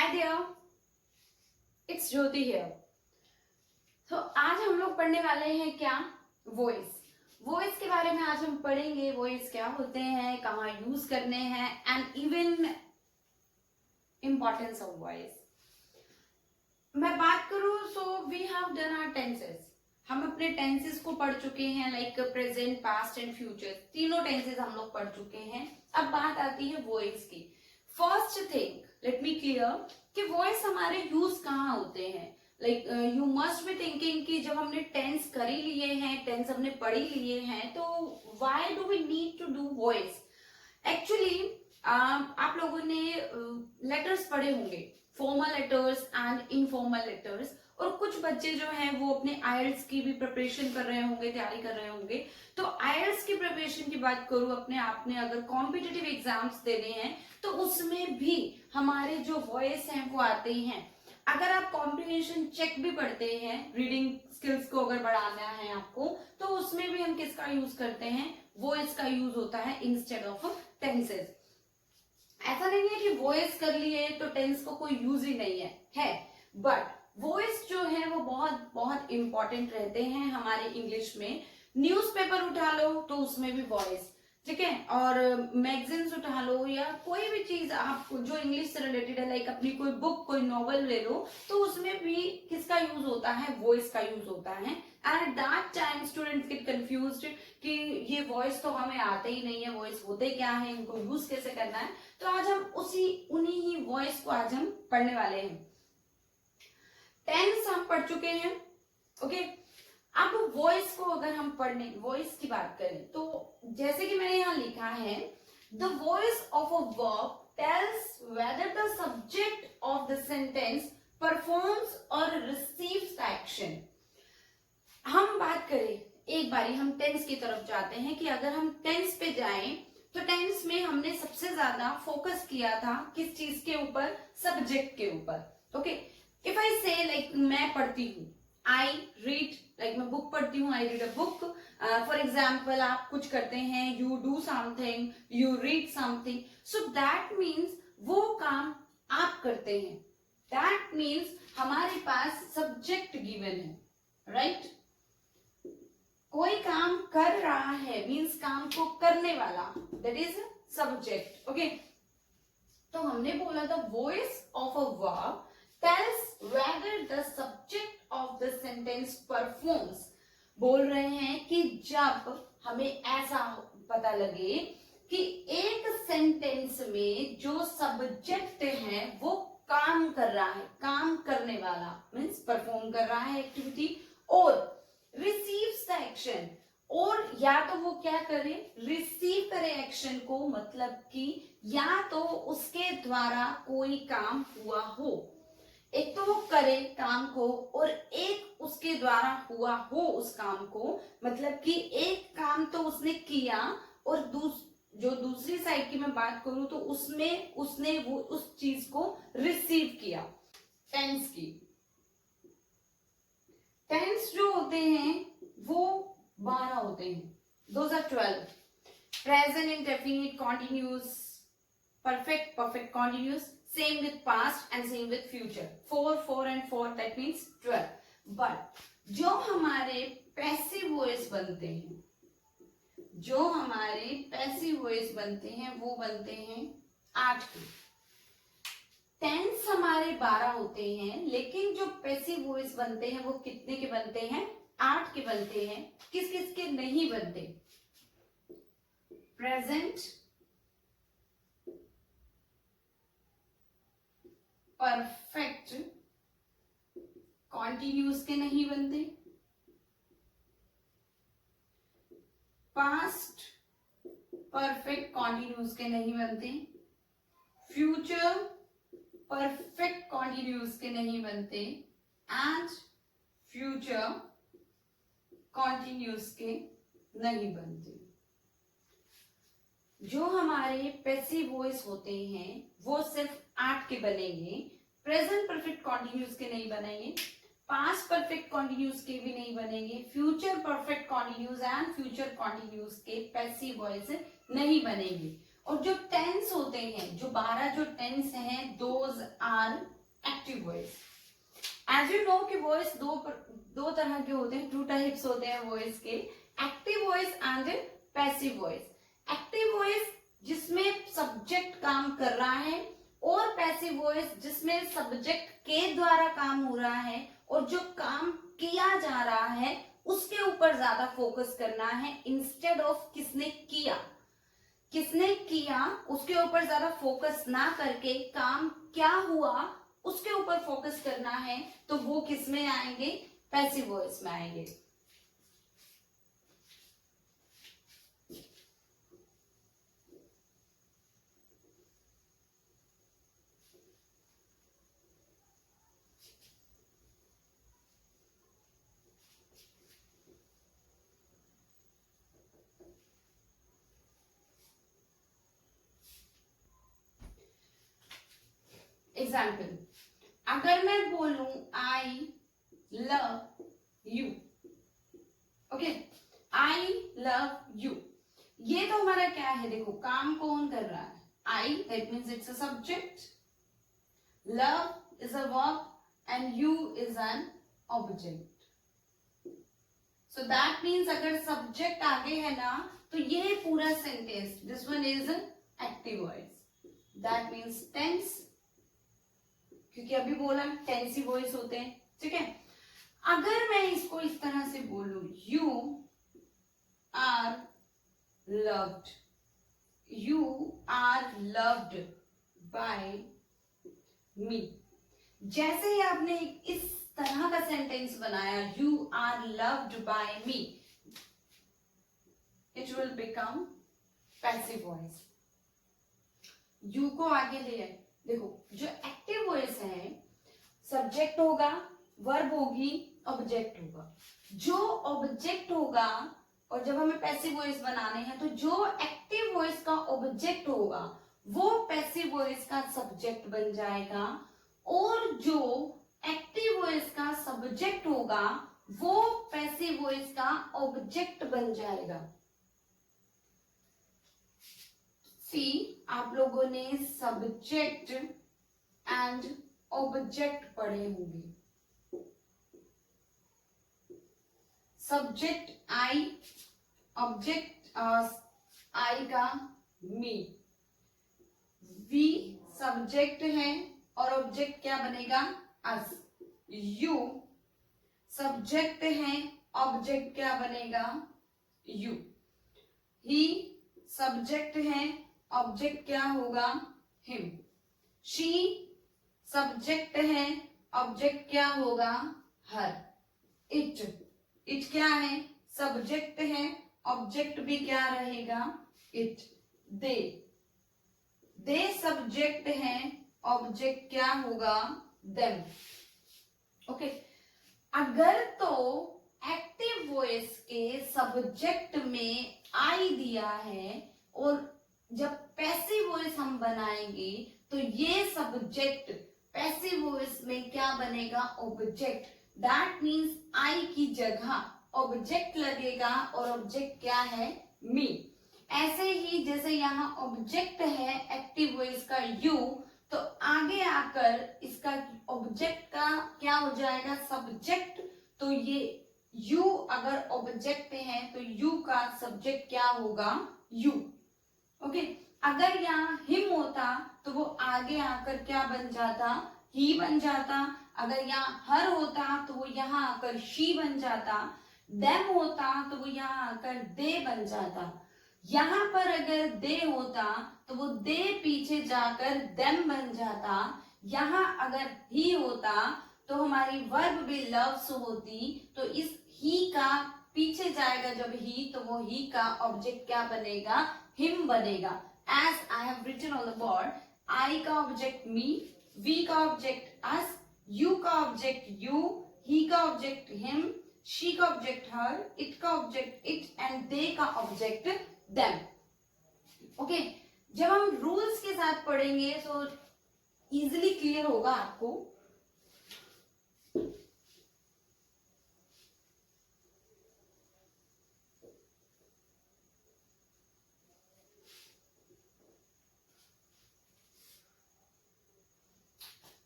Hi dear, it's Jyoti here. तो आज हम लोग पढ़ने वाले हैं क्या? वॉइस। वॉइस के बारे में आज हम पढ़ेंगे। वॉइस क्या होते हैं, कहाँ यूज करने हैं, and even importance of voice. मैं बात करूं so we have done our tenses. हम अपने टेंसेस को पढ़ चुके हैं, like present, past and future. तीनों टेंसेस हम लोग पढ़ चुके हैं। अब बात आती है वॉइस की। First thing let me clear कि वॉइस हमारे यूज कहाँ होते हैं। Like you must be thinking कि जब हमने टेंस कर ही लिए हैं, टेंस हमने पढ़ ही लिए हैं, तो why do we need to do voice? Actually आप लोगों ने लेटर्स पढ़े होंगे, formal letters and informal letters. और कुछ बच्चे जो हैं वो अपने आईएलटीएस की भी प्रिपरेशन कर रहे होंगे, तैयारी कर रहे होंगे। तो आईएलटीएस की प्रिपरेशन की बात करूं, अपने आपने अगर कॉम्पिटिटिव एग्जाम्स देने हैं तो उसमें भी हमारे जो वॉइस हैं वो आते हैं। अगर आप कॉम्प्रिहेंशन चेक भी पढ़ते हैं, रीडिंग स्किल्स को अगर बढ़ाना है आपको, तो उसमें भी हम किसका यूज करते हैं? वॉइस का यूज होता है इंस्टेड ऑफ टेंसेस। ऐसा नहीं है कि वॉइस कर लिए तो टेंस को कोई यूज ही नहीं है, बट वॉइस जो है वो बहुत बहुत इंपॉर्टेंट रहते हैं हमारे इंग्लिश में। न्यूज़पेपर उठा लो तो उसमें भी वॉइस, ठीक है, और मैगजीन्स उठा लो या कोई भी चीज आप जो इंग्लिश से रिलेटेड है, लाइक अपनी कोई बुक, कोई नॉवल ले लो, तो उसमें भी किसका यूज होता है? वॉइस का यूज होता है। And at that time students gate confused कि ये वॉइस तो हमें आते ही नहीं है, वॉइस होते क्या है, इनको यूज कैसे करना है। तो आज हम उन्हीं ही वॉइस को आज हम पढ़ने वाले हैं। टेंस हम पढ़ चुके हैं, ओके। अब वॉइस को अगर हम पढ़ने, वॉइस की बात करें तो जैसे कि मैंने यहां लिखा है, the voice of a verb tells whether the subject of the sentence performs और रिसीव्स द एक्शन। हम बात करें, एक बारी हम टेंस की तरफ जाते हैं कि अगर हम टेंस पे जाएं तो टेंस में हमने सबसे ज्यादा फोकस किया था किस चीज के ऊपर? सब्जेक्ट के ऊपर, ओके। इफ आई से लाइक मैं पढ़ती हूँ, आई रीड, लाइक मैं बुक पढ़ती हूँ, I read a book. For example आप कुछ करते हैं, you do something, you read something, so that means वो काम आप करते हैं। दैट मीन्स हमारे पास सब्जेक्ट गिवन है, राइट? कोई काम कर रहा है मीन्स काम को करने वाला, दैट इज सब्जेक्ट, ओके। तो हमने बोला था voice of a verb tells whether the subject of the sentence performs। बोल रहे हैं कि जब हमें ऐसा पता लगे कि एक सेंटेंस में जो सब्जेक्ट है वो काम कर रहा है, काम करने वाला मीन्स परफॉर्म कर रहा है एक्टिविटी, और रिसीव्स द एक्शन, और या तो वो क्या करे? रिसीव करे एक्शन को, मतलब कि या तो उसके द्वारा कोई काम हुआ हो। एक तो वो करे काम को, और एक उसके द्वारा हुआ हो उस काम को, मतलब कि एक काम तो उसने किया और जो दूसरी साइड की मैं बात करूं तो उसमें उसने वो उस चीज को रिसीव किया। टेंस की टेंस जो होते हैं वो 12 होते हैं, those are 12। Present, indefinite, continuous, perfect, perfect continuous, same with past and same with future। 4 and 4 that means 12। but जो हमारे पैसिव वॉइस बनते हैं, जो हमारे पैसिव वॉइस बनते हैं वो बनते हैं 8 के। टेंस हमारे 12 होते हैं, लेकिन जो पैसिव वॉइस बनते हैं वो कितने के बनते हैं? 8 के बनते हैं। किस किस के नहीं बनते? प्रेजेंट, परफेक्ट, कॉन्टिन्यूस के नहीं बनते, पास्ट परफेक्ट कॉन्टिन्यूस के नहीं बनते, फ्यूचर परफेक्ट कॉन्टिन्यूस के नहीं बनते, एंड फ्यूचर कॉन्टिन्यूस के नहीं बनते। जो हमारे पैसिव वॉइस होते हैं वो सिर्फ 8 के बनेंगे। प्रेजेंट परफेक्ट कॉन्टिन्यूस के नहीं बनेंगे, पास्ट परफेक्ट कॉन्टिन्यूस के भी नहीं बनेंगे, future perfect continuous and future continuous के पैसिव वॉइस नहीं बनेंगे। और जो टेंस होते हैं, जो 12 जो टेंस हैं, those are active voice. As you know कि वॉइस दो तरह के होते हैं, 2 टाइप्स होते हैं वॉइस के, active voice and passive voice. Active voice जिसमें सब्जेक्ट काम कर रहा है, और पैसिव वॉइस जिसमें सब्जेक्ट के द्वारा काम हो रहा है और जो काम किया जा रहा है उसके ऊपर ज्यादा फोकस करना है, इंस्टेड ऑफ किसने किया उसके ऊपर ज्यादा फोकस ना करके काम क्या हुआ उसके ऊपर फोकस करना है, तो वो किस में आएंगे, पैसिव वॉइस में आएंगे। एग्जाम्पल, अगर मैं बोलूं I love you, okay, I love you, ये तो हमारा क्या है, देखो काम कौन कर रहा है, I, that means it's a subject, love is a verb and you is an object. So that means अगर सब्जेक्ट आगे है ना तो ये पूरा sentence, this one is active voice, that means tense, क्योंकि अभी बोला टेंसी वॉइस होते हैं, ठीक है। अगर मैं इसको इस तरह से बोलूं, you are loved, you are loved by me, जैसे ही आपने इस तरह का सेंटेंस बनाया, you are loved by me, it will become passive voice. You को आगे ले आए, देखो जो एक्टिव वॉइस है, सब्जेक्ट होगा, वर्ब होगी, ऑब्जेक्ट होगा, जो ऑब्जेक्ट होगा, और जब हमें पैसिव वॉइस बनाने हैं तो जो एक्टिव वॉइस का ऑब्जेक्ट होगा वो पैसिव वॉइस का सब्जेक्ट बन जाएगा, और जो एक्टिव वॉइस का सब्जेक्ट होगा वो पैसिव वॉइस का ऑब्जेक्ट बन जाएगा। सी, आप लोगों ने सब्जेक्ट एंड ऑब्जेक्ट पढ़े होंगे, सब्जेक्ट आई, ऑब्जेक्ट आई का मी, वी सब्जेक्ट है और ऑब्जेक्ट क्या बनेगा, अस, यू सब्जेक्ट है, ऑब्जेक्ट क्या बनेगा, यू, ही सब्जेक्ट है, ऑब्जेक्ट क्या होगा, हिम, शी सब्जेक्ट है, ऑब्जेक्ट क्या होगा, हर, इट, इट क्या है, सब्जेक्ट है, ऑब्जेक्ट भी क्या रहेगा, इट, दे सब्जेक्ट है, ऑब्जेक्ट क्या होगा, देम, ओके। अगर तो एक्टिव वॉइस के सब्जेक्ट में आई दिया है और जब पैसिव वॉइस हम बनाएंगे तो ये सब्जेक्ट पैसिव वॉइस में क्या बनेगा, ऑब्जेक्ट, दैट मीन्स आई की जगह ऑब्जेक्ट लगेगा, और ऑब्जेक्ट क्या है, मी। ऐसे ही जैसे यहाँ ऑब्जेक्ट है एक्टिव वॉइस का यू, तो आगे आकर इसका ऑब्जेक्ट का क्या हो जाएगा, सब्जेक्ट, तो ये यू अगर ऑब्जेक्ट है तो यू का सब्जेक्ट क्या होगा, यू, ओके। अगर यहाँ हिम होता तो वो आगे आकर क्या बन जाता, ही बन जाता। अगर यहाँ हर होता तो वो यहाँ आकर शी बन जाता। देम होता तो वो यहाँ आकर दे बन जाता। यहाँ पर अगर दे होता तो वो दे पीछे जाकर देम बन जाता। यहाँ अगर ही होता तो हमारी वर्ब भी लव्स होती, तो इस ही का पीछे जाएगा जब ही, तो वो ही का ऑब्जेक्ट क्या बनेगा, हिम बनेगा। As I have written on the board, I का ऑब्जेक्ट मी, वी का ऑब्जेक्ट अस, यू का ऑब्जेक्ट यू, ही का ऑब्जेक्ट हिम, शी का ऑब्जेक्ट हर, इट का ऑब्जेक्ट इट एंड दे का ऑब्जेक्ट देम। ओके, जब हम रूल्स के साथ पढ़ेंगे तो इजिली क्लियर होगा आपको।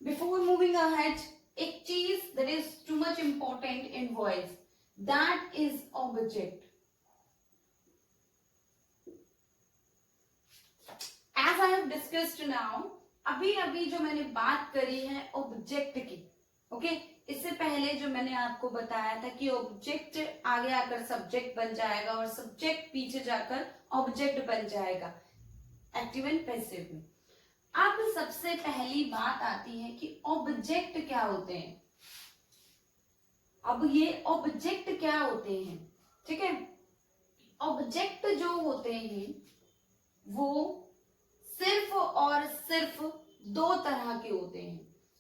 बिफोर मूविंग अहेड, एक चीज that is too much important in voice, that is object. As I have discussed now, अभी अभी जो मैंने बात करी है ऑब्जेक्ट की, ओके इससे पहले जो मैंने आपको बताया था कि ऑब्जेक्ट आगे आकर सब्जेक्ट बन जाएगा और सब्जेक्ट पीछे जाकर ऑब्जेक्ट बन जाएगा एक्टिव एंड पैसिव में. अब सबसे पहली बात आती है कि ऑब्जेक्ट क्या होते हैं. अब ये ऑब्जेक्ट क्या होते हैं, ठीक है. ऑब्जेक्ट जो होते हैं वो सिर्फ और सिर्फ दो तरह के होते हैं.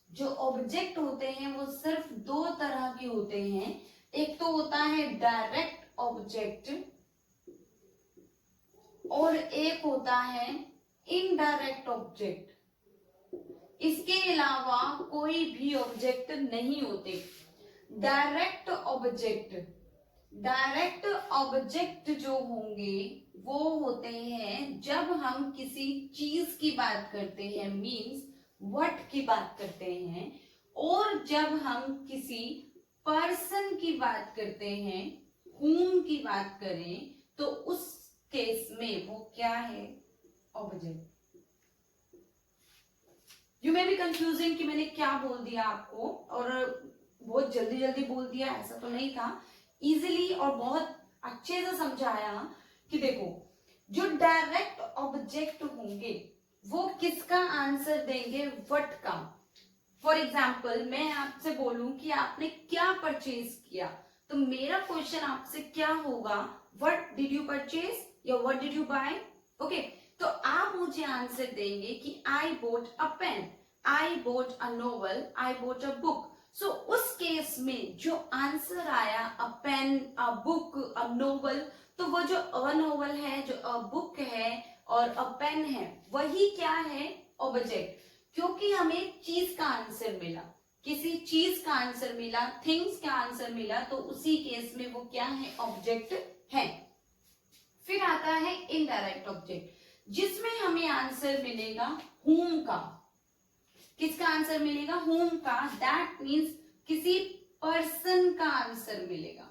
जो ऑब्जेक्ट होते हैं वो सिर्फ दो तरह के होते हैं. एक तो होता है डायरेक्ट ऑब्जेक्ट और एक होता है इनडायरेक्ट ऑब्जेक्ट. इसके अलावा कोई भी ऑब्जेक्ट नहीं होते. डायरेक्ट ऑब्जेक्ट जो होंगे वो होते हैं जब हम किसी चीज की बात करते हैं, मीन्स व्हाट की बात करते हैं, और जब हम किसी पर्सन की बात करते हैं, whom की बात करें, तो उस केस में वो क्या है, object. You may be confusing कि मैंने क्या बोल दिया आपको, और बहुत जल्दी जल्दी बोल दिया, ऐसा तो नहीं था. इजीली और बहुत अच्छे से समझाया कि देखो जो डायरेक्ट ऑब्जेक्ट होंगे वो किसका आंसर देंगे, व्हाट का. फॉर एग्जाम्पल मैं आपसे बोलूं कि आपने क्या परचेज किया, तो मेरा क्वेश्चन आपसे क्या होगा, व्हाट डिड यू परचेज या what did you buy. Okay, तो आप मुझे आंसर देंगे कि I bought a pen, I bought a novel, I bought a book. So उस केस में जो आंसर आया a pen, a book, a novel, तो वो जो अ नोवेल है, जो अ बुक है और अ पेन है, वही क्या है, ऑब्जेक्ट. क्योंकि हमें चीज का आंसर मिला, किसी चीज का आंसर मिला, थिंग्स का आंसर मिला, तो उसी केस में वो क्या है, ऑब्जेक्ट है. फिर आता है इनडायरेक्ट ऑब्जेक्ट, जिसमें हमें आंसर मिलेगा whom का. किसका आंसर मिलेगा, whom का. दैट मीन्स किसी पर्सन का आंसर मिलेगा.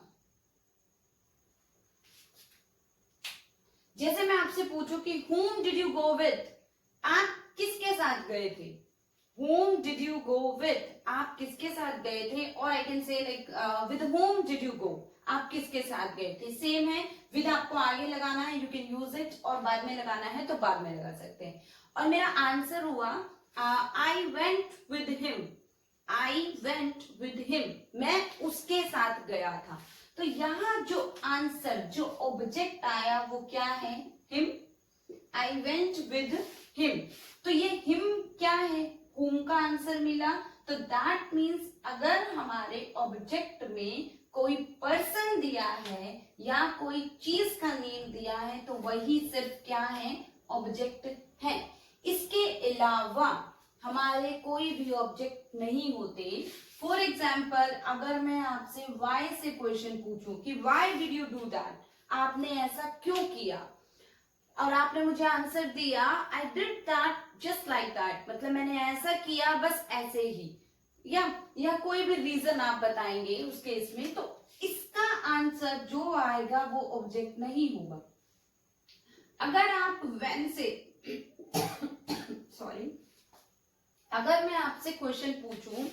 जैसे मैं आपसे पूछूं कि whom did you go with, आप किसके साथ गए थे. whom did you go with, आप किसके साथ गए थे. और I can say like with whom did you go, आप किसके साथ गए थे. सेम है, विद आपको आगे लगाना है, यू कैन यूज इट, और बाद में लगाना है तो बाद में लगा सकते हैं. और मेरा आंसर हुआ I went with him, I went with him, मैं उसके साथ गया था. तो यहाँ जो आंसर, जो ऑब्जेक्ट आया वो क्या है, him. I went with him, तो ये हिम क्या है, whom का आंसर मिला. तो दैट मीन्स अगर हमारे ऑब्जेक्ट में कोई पर्सन दिया है या कोई चीज का नेम दिया है तो वही सिर्फ क्या है, ऑब्जेक्ट है. इसके अलावा हमारे कोई भी ऑब्जेक्ट नहीं होते. फॉर एग्जाम्पल अगर मैं आपसे वाई से क्वेश्चन पूछूं कि why did you do that, आपने ऐसा क्यों किया, और आपने मुझे आंसर दिया I did that just like that, मतलब मैंने ऐसा किया बस ऐसे ही, या कोई भी रीजन आप बताएंगे उस केस में, तो इसका आंसर जो आएगा वो ऑब्जेक्ट नहीं होगा. अगर आप व्हेन से सॉरी, अगर मैं आपसे क्वेश्चन पूछूं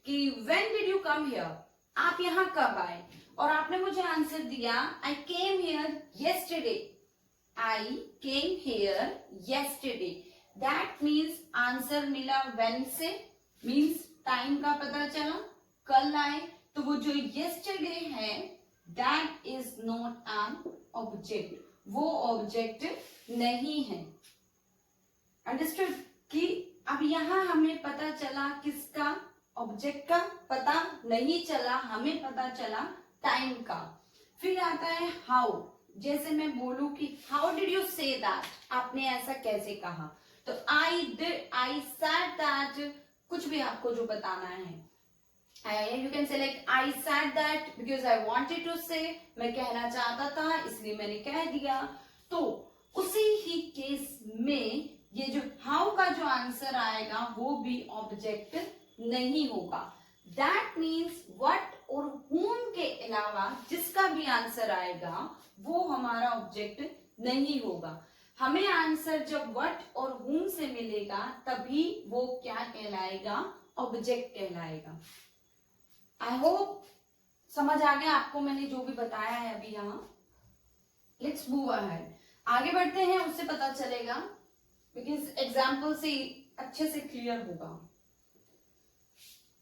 कि when did you come here, आप यहाँ कब आए, और आपने मुझे आंसर दिया I came here yesterday, I came here yesterday, that means answer मिला व्हेन से, मीन्स टाइम का पता चला, कल आए. तो वो जो येस्टरडे है that is not an object, वो ऑब्जेक्ट नहीं है. अंडरस्टूड कि अब यहाँ हमें पता चला किसका, ऑब्जेक्ट का पता नहीं चला, हमें पता चला टाइम का. फिर आता है हाउ. जैसे मैं बोलूं कि how did you say that, आपने ऐसा कैसे कहा, तो I did, I said that, कुछ भी आपको जो बताना है, you can say like I said that because I wanted to say, मैं कहना चाहता था इसलिए मैंने कह दिया. तो उसी ही केस में ये जो हाउ का जो आंसर आएगा वो भी ऑब्जेक्ट नहीं होगा। दैट मीन्स व्हाट और whom के अलावा जिसका भी आंसर आएगा वो हमारा ऑब्जेक्ट नहीं होगा। हमें आंसर जब व्हाट और whom से मिलेगा तभी वो क्या कहलाएगा, ऑब्जेक्ट कहलाएगा। आई होप समझ आ गया आपको मैंने जो भी बताया है अभी यहाँ। लेट्स मूव अहेड, आगे बढ़ते हैं, उससे पता चलेगा, बिकॉज एग्जाम्पल से अच्छे से क्लियर होगा।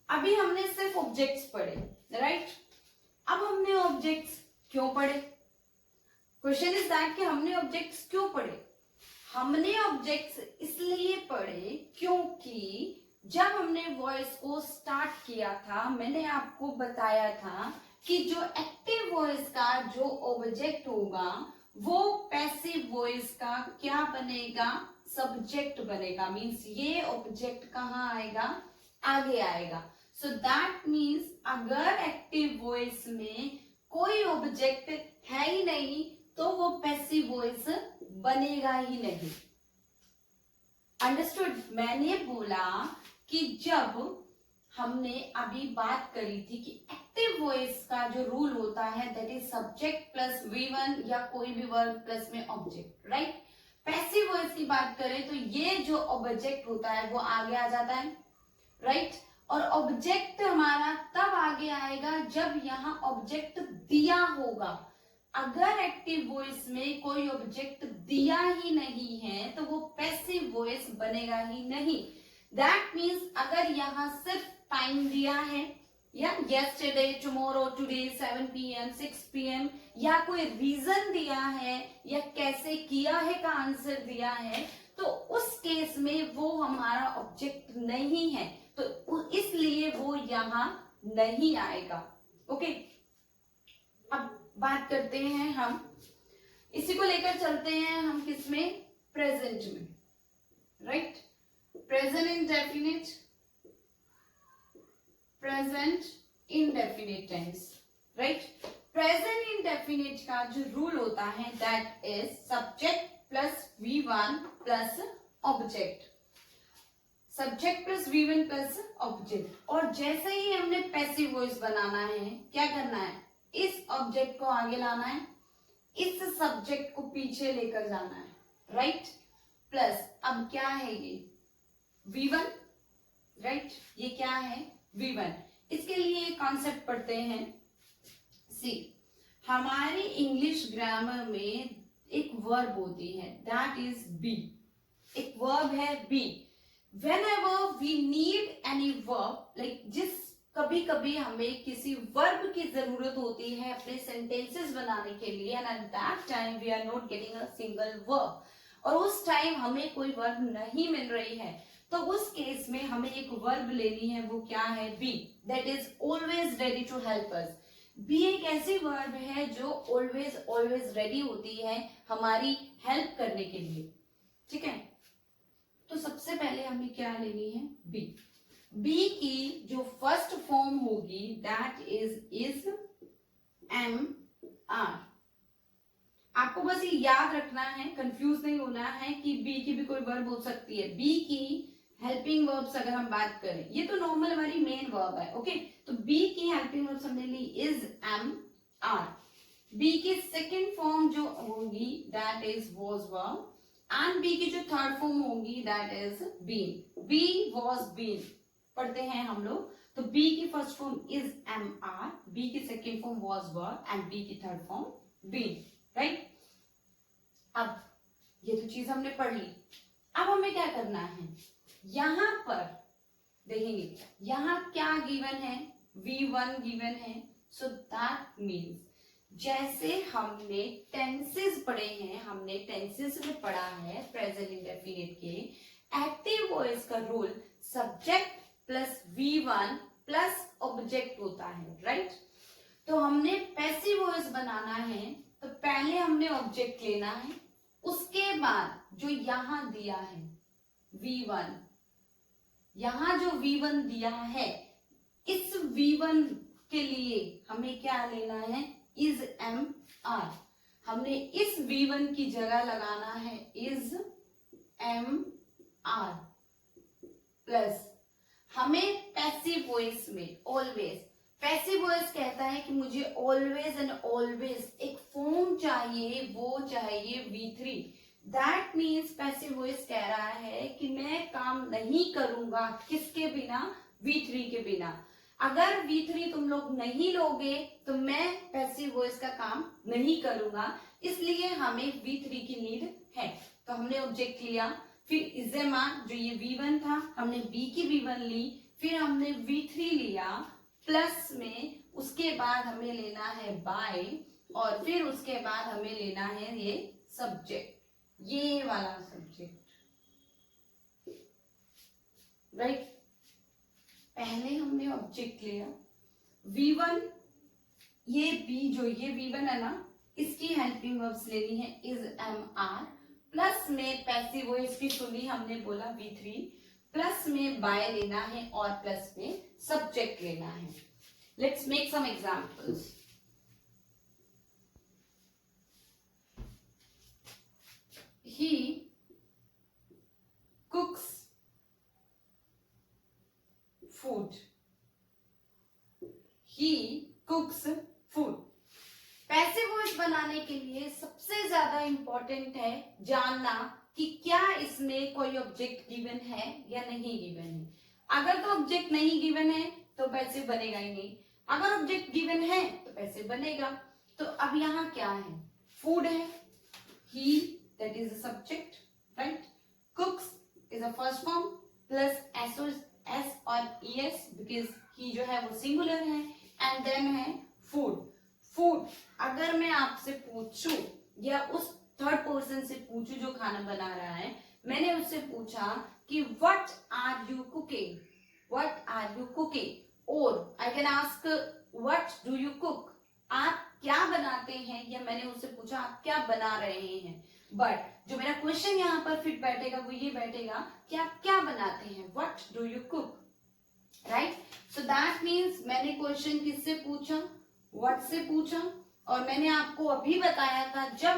अभी हमने सिर्फ ऑब्जेक्ट्स पढ़े, राइट? अब हमने ऑब्जेक्ट्स क्यों पढ़े? क्वेश्चन इज दैट कि हमने ऑब्जेक्ट्स क्यों पढ़े? हमने ऑब्जेक्ट्स इसलिए पढ़े क्योंकि जब हमने वॉइस को स्टार्ट किया था मैंने आपको बताया था कि जो एक्टिव वॉइस का जो ऑब्जेक्ट होगा वो पैसिव वॉइस का क्या बनेगा, सब्जेक्ट बनेगा। मींस ये ऑब्जेक्ट कहाँ आएगा, आगे आएगा। सो दैट मीन्स अगर एक्टिव वॉइस में कोई ऑब्जेक्ट है ही नहीं तो वो पैसिव वॉइस बनेगा ही नहीं। अंडरस्टूड? मैंने बोला कि जब हमने अभी बात करी थी कि एक्टिव वॉइस का जो रूल होता है that is subject plus V1 या कोई भी वर्ब प्लस में ऑब्जेक्ट, राइट? पैसिव वॉइस की बात करें तो ये जो ऑब्जेक्ट होता है वो आगे आ जाता है, राइट? और ऑब्जेक्ट हमारा तब आगे आएगा जब यहाँ ऑब्जेक्ट दिया होगा। अगर एक्टिव वॉइस में कोई ऑब्जेक्ट दिया ही नहीं है तो वो पैसिव वॉइस बनेगा ही नहीं। दैट मीन्स अगर यहाँ सिर्फ टाइम दिया है या yesterday, tomorrow, today, 7 PM, 6 PM या कोई रीजन दिया है या कैसे किया है का आंसर दिया है तो उस केस में वो हमारा ऑब्जेक्ट नहीं है, तो इसलिए वो यहाँ नहीं आएगा। ओके, अब बात करते हैं हम, इसी को लेकर चलते हैं हम किसमें, प्रेजेंट में, right? Present indefinite, present indefinite tense, right? Present indefinite का जो रूल होता है that is subject plus V1 plus object, subject plus V1 plus object. और जैसे ही हमने पैसिव वॉइस बनाना है क्या करना है, इस ऑब्जेक्ट को आगे लाना है, इस सब्जेक्ट को पीछे लेकर जाना है, राइट? प्लस अब क्या है ये V1, राइट? ये क्या है V1। इसके लिए एक कॉन्सेप्ट पढ़ते हैं। सी, हमारी इंग्लिश ग्रामर में एक वर्ब होती है दैट इज बी, एक वर्ब है B. Whenever we need any verb, like जिस कभी कभी हमें किसी वर्ब की जरूरत होती है अपने सेंटेंसेस बनाने के लिए, and at that time we are not getting a single verb, और उस टाइम हमें कोई वर्ब नहीं मिल रही है तो उस केस में हमें एक वर्ब लेनी है, वो क्या है, be, that is always ready to help us. Be एक ऐसी वर्ब है जो ऑलवेज ऑलवेज रेडी होती है हमारी हेल्प करने के लिए, ठीक है? तो सबसे पहले हमें क्या लेनी है, बी। बी की जो फर्स्ट फॉर्म होगी दैट इज एम आर। आपको बस ये याद रखना है, कंफ्यूज नहीं होना है कि बी की भी कोई वर्ब हो सकती है। बी की हेल्पिंग वर्ब्स अगर हम बात करें, ये तो नॉर्मल हमारी मेन वर्ब है, ओके? तो बी की हेल्पिंग वर्ब्स हमने ली इज एम आर। बी की सेकेंड फॉर्म जो होगी that is was verb, and be की जो थर्ड फॉर्म होगी that is been. Be was been पढ़ते हैं हम लोग, तो बी की first form is am are, be की second form was verb and be की थर्ड फॉर्म बीन, राइट? अब ये तो चीज हमने पढ़ ली। अब हमें क्या करना है, यहां पर देखेंगे यहां क्या गिवन है, V1 गिवन है। सो दैट मीन्स जैसे हमने टेंसेस पढ़े हैं, हमने टेंसेस में पढ़ा है प्रेजेंट इंडेफिनिट के, एक्टिव वॉइस का rule subject plus V1 plus object होता है, राइट? तो हमने पैसिव वॉइस बनाना है तो पहले हमने ऑब्जेक्ट लेना है, उसके बाद जो यहां दिया है V1, यहां जो V1 दिया है इस V1 के लिए हमें क्या लेना है, इज एम आर। हमने इस V1 की जगह लगाना है इज एम आर प्लस हमें पैसिव वॉइस में ऑलवेज, पैसिव वॉइस कहता है कि मुझे ऑलवेज एंड ऑलवेज एक फॉर्म चाहिए, वो चाहिए V3। That means passive voice कह रहा है कि मैं काम नहीं करूंगा किसके बिना, V3 के बिना। अगर V3 तुम लोग नहीं लोगे तो मैं पैसिव वॉइस का काम नहीं करूंगा, इसलिए हमें V3 की नीड है। तो हमने ऑब्जेक्ट लिया, फिर इजेमा जो ये V1 था हमने B की V1 ली, फिर हमने V3 लिया प्लस में, उसके बाद हमें लेना है बाय, और फिर उसके बाद हमें लेना है ये सब्जेक्ट, ये वाला सब्जेक्ट, राइट। पहले हमने ऑब्जेक्ट लिया V1, ये B जो ये V1 है ना, इसकी हेल्पिंग वर्ब्स लेनी है इज, एम, आर, प्लस में पैसिव वॉइस की सुनी हमने बोला V3, प्लस में बाय लेना है और प्लस में सब्जेक्ट लेना है। Let's make some examples. He cooks food. He cooks food. Passive voice बनाने के लिए सबसे ज्यादा इंपॉर्टेंट है जानना कि क्या इसमें कोई ऑब्जेक्ट गिवन है या नहीं गिवन है। अगर तो ऑब्जेक्ट नहीं गिवन है तो पैसिव बनेगा ही नहीं, अगर ऑब्जेक्ट गिवन है तो पैसिव बनेगा। तो अब यहाँ क्या है, फूड है, ही that is a subject, right? Cooks is a first form plus s और es because he जो है वो सिंगुलर है, and then है food। फूड अगर मैं आपसे पूछूं या उस थर्ड पर्सन से पूछूं जो खाना बना रहा है, मैंने उससे पूछा कि what are you cooking, what are you cooking, और I can ask what do you cook, आप क्या बनाते हैं, या मैंने उससे पूछा आप क्या बना रहे हैं। बट जो मेरा क्वेश्चन यहाँ पर फिट बैठेगा वो ये बैठेगा कि आप क्या बनाते हैं, what do you cook, right. So that means मैंने क्वेश्चन किससे पूछा, व्हाट से पूछा, और मैंने आपको अभी बताया था जब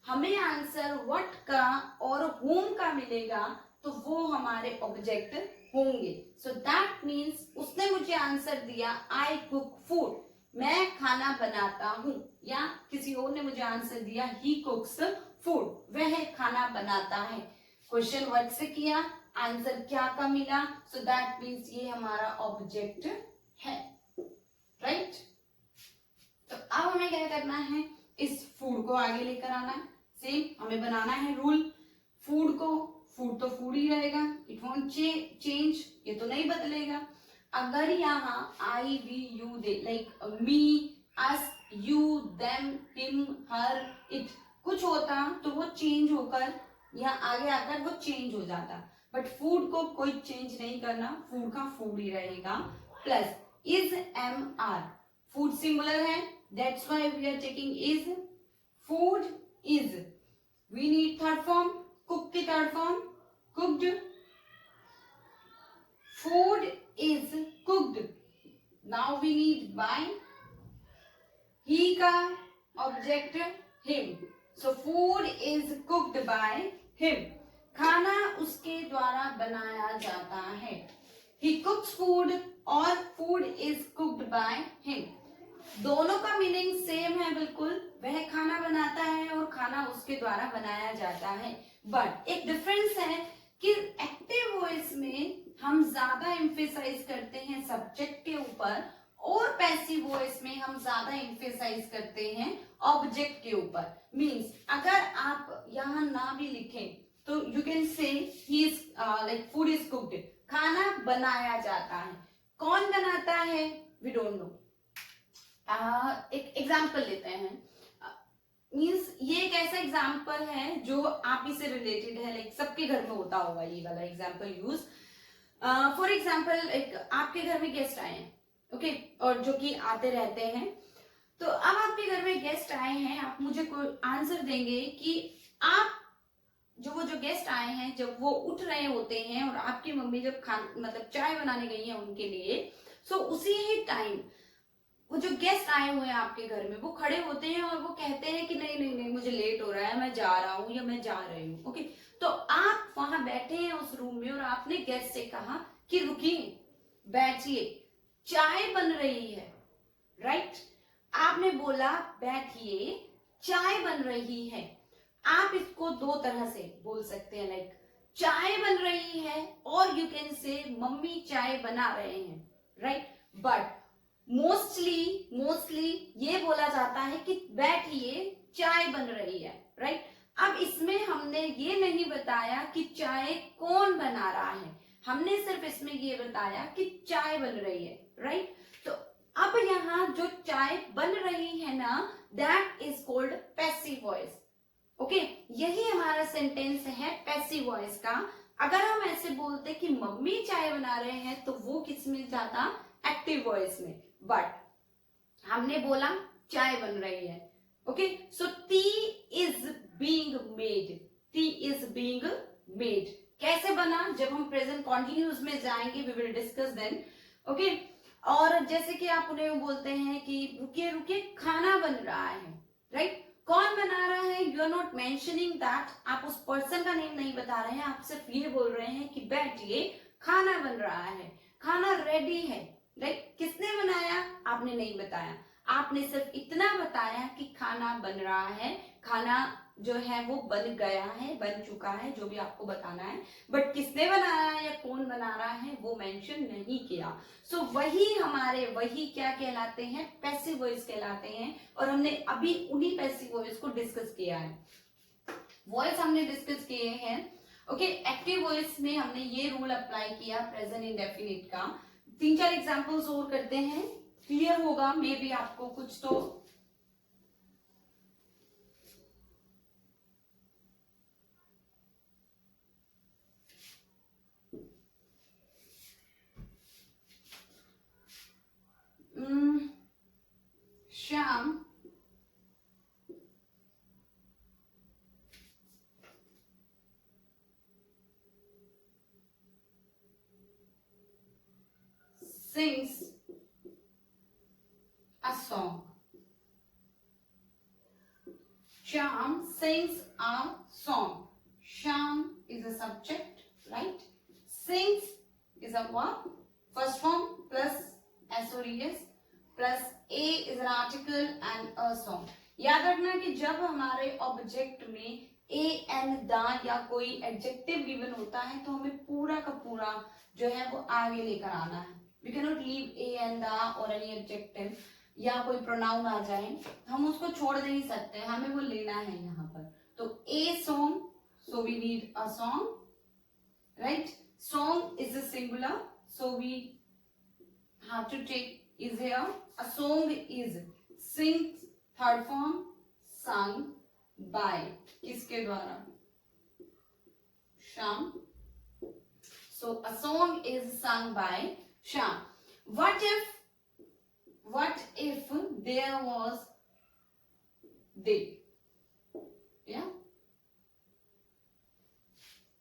हमें आंसर व्हाट का और होम का मिलेगा तो वो हमारे ऑब्जेक्ट होंगे। सो दैट मीन्स उसने मुझे आंसर दिया आई कुक फूड, मैं खाना बनाता हूं, या किसी और ने मुझे आंसर दिया ही कुक्स फूड, वह खाना बनाता है। क्वेश्चन व्हाट से किया, आंसर क्या का मिला, सो दैट मीन्स ये हमारा ऑब्जेक्ट है, राइट। तो अब हमें क्या करना है, इस फूड को आगे लेकर आना है। सेम हमें बनाना है रूल, फूड को, फूड तो फूड ही रहेगा, इट वॉन्ट चेंज, ये तो नहीं बदलेगा। अगर यहाँ I we you they, like me, us, you, them, him, her, it कुछ होता तो वो चेंज होकर यहाँ आगे आकर वो चेंज हो जाता, बट फूड को कोई चेंज नहीं करना, फूड का फूड ही रहेगा। Plus is, am, are, food singular है, that's why we are taking is, food is, we need third form, cook की third form, cooked, food is cooked, now we need by, he का object him, so food is cooked by him, खाना उसके द्वारा बनाया जाता है, he cooks food और food is cooked by him, दोनों का मीनिंग सेम है बिल्कुल, वह खाना बनाता है और खाना उसके द्वारा बनाया जाता है। बट एक डिफरेंस है कि एक्टिव वॉइस में हम ज्यादा एम्फेसाइज करते हैं सब्जेक्ट के ऊपर, और पैसिव वॉइस में हम ज्यादा एम्फेसाइज करते हैं ऑब्जेक्ट के ऊपर। मींस अगर आप यहाँ ना भी लिखें तो you can say he is like food is cooked, खाना बनाया जाता है, कौन बनाता है वी डोंट नो। एक एग्जाम्पल लेते हैं, मीन्स ये एक ऐसा एग्जाम्पल है जो आप ही से रिलेटेड है, लाइक सबके घर में होता होगा ये वाला एग्जाम्पल यूज। फॉर एग्जाम्पल एक आपके घर में गेस्ट आए हैं, ओके, और जो कि आते रहते हैं, तो अब आपके घर में गेस्ट आए हैं, आप मुझे कोई आंसर देंगे कि आप वो जो गेस्ट आए हैं जब वो उठ रहे होते हैं और आपकी मम्मी जब मतलब चाय बनाने गई है उनके लिए, सो उसी ही टाइम वो जो गेस्ट आए हुए हैं आपके घर में वो खड़े होते हैं और वो कहते हैं कि नहीं नहीं नहीं मुझे लेट हो रहा है, मैं जा रहा हूँ या मैं जा रही हूँ, ओके। तो आप वहां बैठे हैं उस रूम में और आपने गेस्ट से कहा कि रुकिए, बैठिए, चाय बन रही है, राइट। आपने बोला बैठिए, चाय बन रही है। आप इसको दो तरह से बोल सकते हैं, लाइक चाय बन रही है, और यू कैन से मम्मी चाय बना रहे हैं, राइट। बट मोस्टली ये बोला जाता है कि बैठिए, चाय बन रही है, राइट। अब इसमें हमने ये नहीं बताया कि चाय कौन बना रहा है, हमने सिर्फ इसमें ये बताया कि चाय बन रही है, राइट। तो अब यहाँ जो चाय बन रही है ना, that is called passive voice. Okay, यही हमारा सेंटेंस है पैसिव वॉइस का। अगर हम ऐसे बोलते कि मम्मी चाय बना रहे हैं, तो वो किस में जाता, एक्टिव वॉइस में। बट हमने बोला चाय बन रही है। Okay, so tea is being made, tea is being made कैसे बना, जब हम प्रेजेंट कॉन्टिन्यूस में जाएंगे, we will discuss then. Okay, और जैसे कि आप उन्हें बोलते हैं कि रुकिए रुकिए, खाना बन रहा है, राइट। कौन बना रहा है, you are not mentioning that, आप उस पर्सन का नेम नहीं बता रहे हैं, आप सिर्फ ये बोल रहे हैं कि बैठिए, खाना बन रहा है, खाना रेडी है, राइट। किसने बनाया, आपने नहीं बताया, आपने सिर्फ इतना बताया कि खाना बन रहा है, खाना जो है वो बन गया है, बन चुका है, जो भी आपको बताना है। बट किसने बनाया है या कौन बना रहा है, वो मेंशन नहीं किया। सो वही क्या कहलाते हैं, पैसिव वॉइस कहलाते हैं। और हमने अभी उन्हीं पैसिव वॉइस को डिस्कस किया है, वॉइस हमने डिस्कस किए हैं। ओके, एक्टिव वॉइस में हमने ये रूल अप्लाई किया प्रेजेंट इंडेफिनिट का। 3-4 एग्जांपल्स और करते हैं, क्लियर होगा मे बी आपको कुछ तो। Shyam sings a song. Shyam sings a song. Shyam is a subject, right? Sings is a verb, first form plus SOS plus A is an article and a song. याद रखना कि जब हमारे object में A N the या कोई adjective given होता है, तो हमें पूरा का पूरा जो है वो आगे लेकर आना है। We cannot leave a and the or any adjective, या कोई प्रोनाउन आ जाए, हम उसको छोड़ नहीं सकते, हमें वो लेना है यहाँ पर। तो a song, so we need a song, right? Song is a singular, so we have to take is here. A song is sing, third form, sung by, किसके द्वारा, Shyam. So a song is sung by Shyam. What if there was they? Yeah?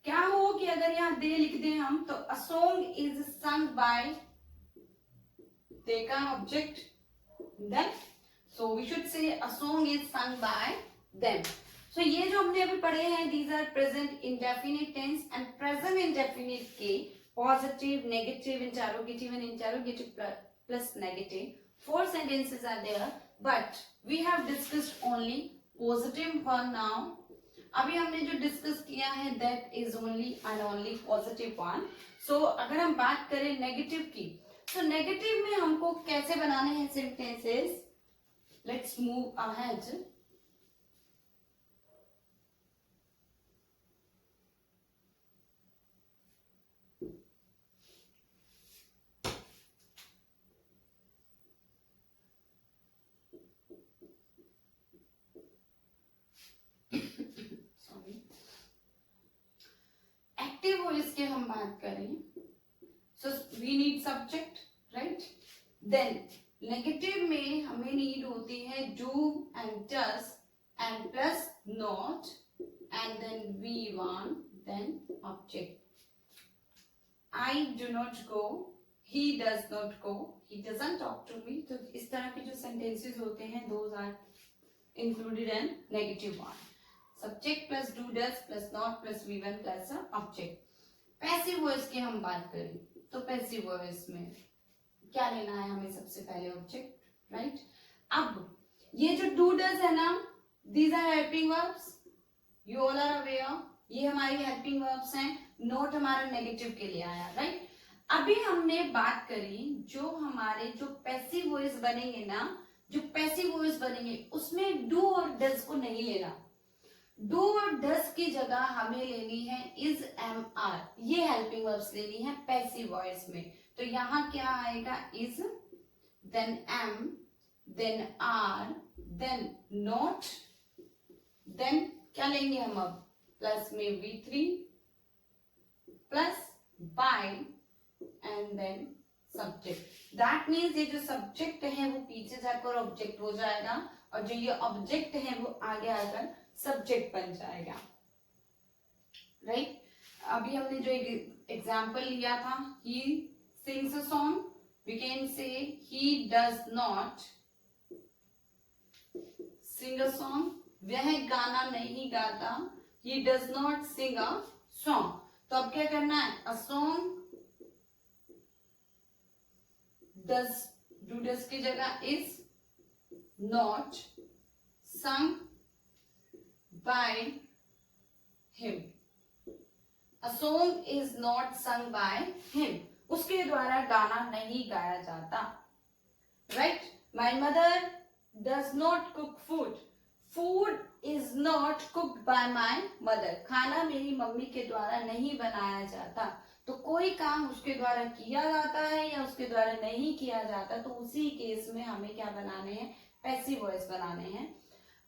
क्या हो कि अगर यहाँ दे लिख दें हम, तो a song is sung by they का object them. So we should say a song is sung by them. So ये जो हमने अभी पढ़े हैं, these are present indefinite tense and present indefinite के positive, negative, interrogative and interrogative plus negative 4 sentences are there, but we have discussed only positive one now. अभी हमने जो डिस्कस किया है that is only and only positive one. So अगर हम बात करें नेगेटिव की, तो नेगेटिव में हमको कैसे बनाने हैं sentences, let's move ahead. Active voice की हम बात करें, so we need subject, right. Then negative में हमें नीड होती है do and does and plus not and then we want then object. I do not go, he does not go, he doesn't talk to me. तो इस तरह के जो sentences होते हैं, those are included in negative one. Subject plus do does plus not plus we1 plus object. Passive voice की हम बात करें, तो पैसिव वॉइस में क्या लेना है हमें? सबसे पहले ऑब्जेक्ट, राइट? अब ये जो डू डज है ना, these are helping verbs, you all are aware, ये हमारी हेल्पिंग वर्ब्स हैं, नोट हमारा नेगेटिव के लिए आया, राइट? अभी हमने बात करी जो हमारे जो पैसिव वॉइस बनेंगे ना, जो पैसिव वॉइस बनेंगे उसमें डू और डज को नहीं लेना। डू और डज की जगह हमें लेनी है इज, एम, आर, ये हेल्पिंग वर्ब्स लेनी है पैसिव वॉइस में। तो यहाँ क्या आएगा? Is, then am, then are, then not, then क्या लेंगे हम अब? प्लस में V3 plus by and then subject. That means ये जो सब्जेक्ट है वो पीछे जाकर ऑब्जेक्ट हो जाएगा और जो ये ऑब्जेक्ट है वो आगे आकर सब्जेक्ट बन जाएगा, राइट? अभी हमने जो एग्जाम्पल लिया था, he sings a song, we can say he does not sing a song, वह गाना नहीं गाता, he does not sing a song। तो अब क्या करना है? a song does, do does की जगह is not sung by him। a song is not sung by him, उसके द्वारा गाना नहीं गाया जाता, right? my mother does not cook food, food is not cooked by my mother, खाना मेरी मम्मी के द्वारा नहीं बनाया जाता। तो कोई काम उसके द्वारा किया जाता है या उसके द्वारा नहीं किया जाता, तो उसी केस में हमें क्या बनाने हैं? पैसिव वॉइस बनाने हैं।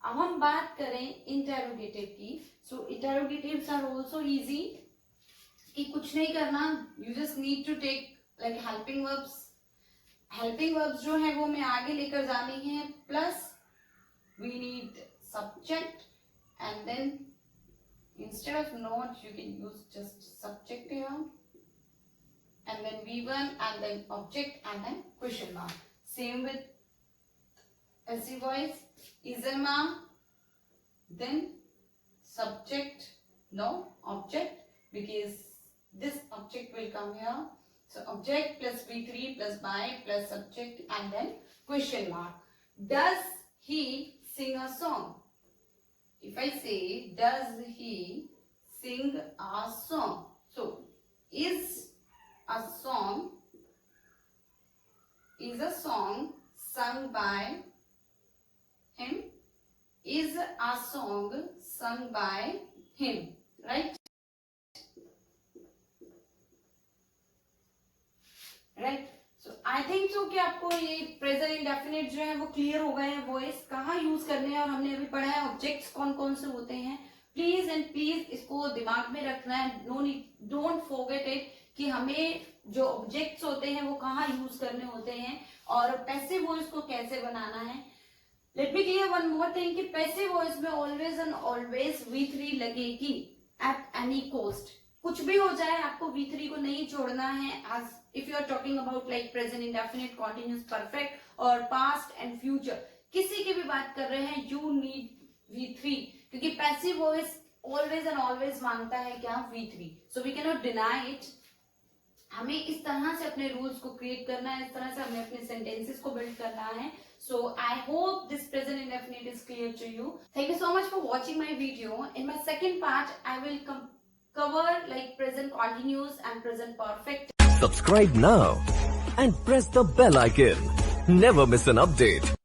अब हम बात करें इंटेरोगेटिव की। So interrogatives are also easy, कि कुछ नहीं करना, you just need to take like helping verbs. Helping verbs जो है वो हमें आगे लेकर जानी है, plus we need subject and then instead of not you can use just subject here and then V1 and then object and then question mark. Same with passive voice, is a mom, then subject, no object, because this object will come here. So object plus V3 plus by plus subject and then question mark. Does he sing a song? If I say does he sing a song, so is a song sung by him, is a song sung by him, right? Right? So I think so कि आपको ये present indefinite जो है वो clear हो गए हैं, voice कहाँ यूज करने हैं, और हमने अभी पढ़ा है ऑब्जेक्ट्स कौन कौन से होते हैं। प्लीज एंड प्लीज इसको दिमाग में रखना है, डोंट फॉरगेट इट, कि हमें जो ऑब्जेक्ट्स होते हैं वो कहाँ यूज करने होते हैं और पैसिव वॉइस को कैसे बनाना है। Let me clear one more thing कि पैसिव वॉइस में ऑलवेज एंड ऑलवेज V3 लगेगी एट एनी कॉस्ट। कुछ भी हो जाए आपको V3 को नहीं छोड़ना है। as if you are talking about like present indefinite, continuous perfect और past and future, किसी की भी बात कर रहे हैं, you need V3, क्योंकि passive voice always and always मांगता है क्या? V3। so we cannot deny it। हमें इस तरह से अपने रूल्स को क्रिएट करना है, इस तरह से हमें अपने सेंटेंसेस को बिल्ड करना है। So I hope this present indefinite is clear to you. Thank you so much for watching my video. In my second part, I will cover like present continuous and present perfect. Subscribe now and press the bell icon. Never miss an update.